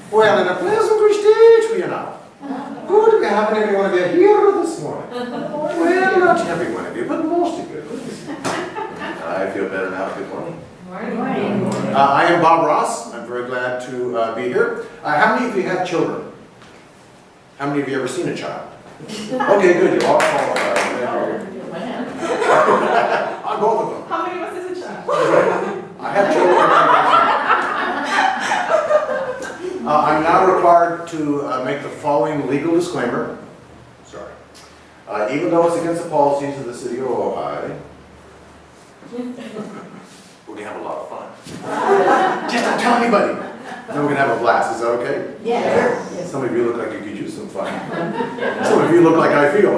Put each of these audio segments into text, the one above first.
Well, in a pleasant state for you now. Good to be having every one of you here this morning. Well, not every one of you, but most of you. I feel better now. Good morning. Morning. I am Bob Ross. I'm very glad to be here. How many of you have children? How many of you ever seen a child? Okay, good. You all on both of them. How many of us is a child? I have children. I'm now required to make the following legal disclaimer. Sorry. Even though it's against the policies of the city of Ojai, we're going to have a lot of fun. Just don't tell anybody. Then we're going to have a blast. Is that okay? Yes. Some of you look like you could use some fun. Some of you look like I feel.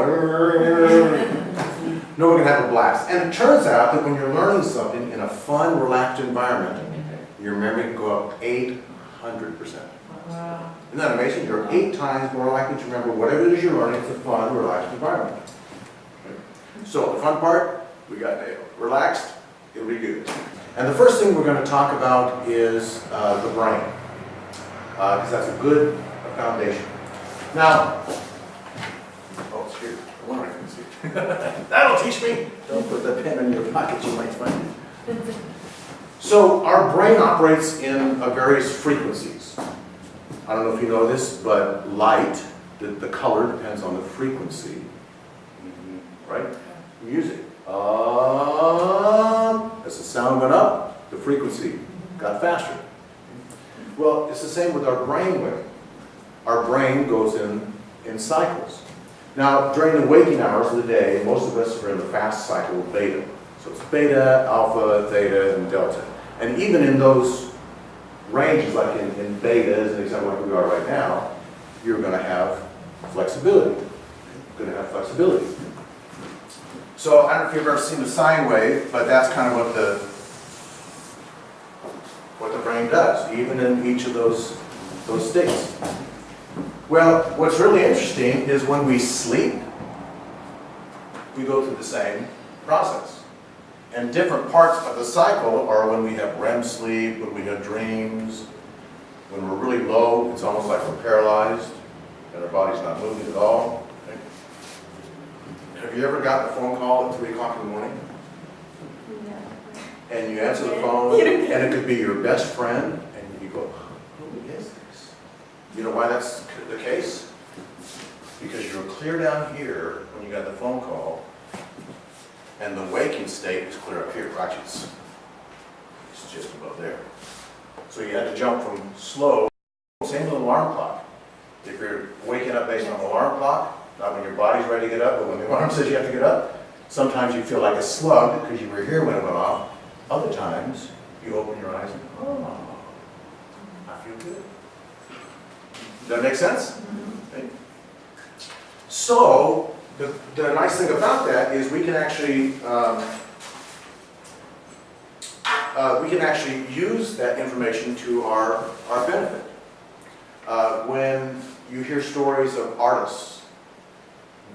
No, we're going to have a blast. And it turns out that when you're learning something in a fun, relaxed environment, your memory can go up 800%. Wow. Isn't that amazing? You're 8 times more likely to remember whatever it is you're learning. It's a fun, relaxed environment. So the fun part, we got nailed. Relaxed, it'll be good. And the first thing we're going to talk about is the brain, because that's a good foundation. Now, oh, it's here. I wonder if I can see. That'll teach me. Don't put the pen in your pocket, you might find it. So our brain operates in various frequencies. I don't know if you know this, but light, the color depends on the frequency, right? Music. As the sound went up, the frequency got faster. Well, it's the same with our brain wave. Our brain goes in cycles. Now, during the waking hours of the day, most of us are in the fast cycle of beta. So it's beta, alpha, theta, and delta. And even in those ranges, like in beta, as an example like we are right now, you're going to have flexibility. You're going to have flexibility. So I don't know if you've ever seen a sine wave, but that's kind of what the brain does, even in each of those states. Well, what's really interesting is when we sleep, we go through the same process. And different parts of the cycle are when we have REM sleep, when we have dreams. When we're really low, it's almost like we're paralyzed and our body's not moving at all. Have you ever gotten a phone call at 3 o'clock in the morning? No. And you answer the phone, and it could be your best friend, and you go, who is this? You know why that's the case? Because you're clear down here when you got the phone call, and the waking state is clear up here. Watch, it's just above there. So you had to jump from slow, same with an alarm clock. If you're waking up based on an alarm clock, not when your body's ready to get up, but when the alarm says you have to get up, sometimes you feel like a slug because you were here when it went off. Other times, you open your eyes and, oh, I feel good. Does that make sense? Mm-hmm. Okay. So, the nice thing about that is we can actually use that information to our benefit. When you hear stories of artists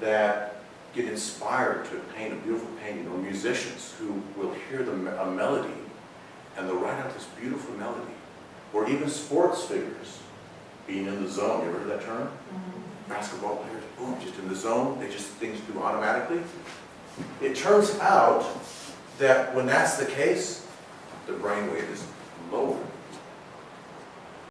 that get inspired to paint a beautiful painting, or musicians who will hear a melody and they'll write out this beautiful melody, or even sports figures being in the zone. You ever heard that term? Mm-hmm. Basketball players, boom, just in the zone, things do automatically. It turns out that when that's the case, the brainwave is lowered.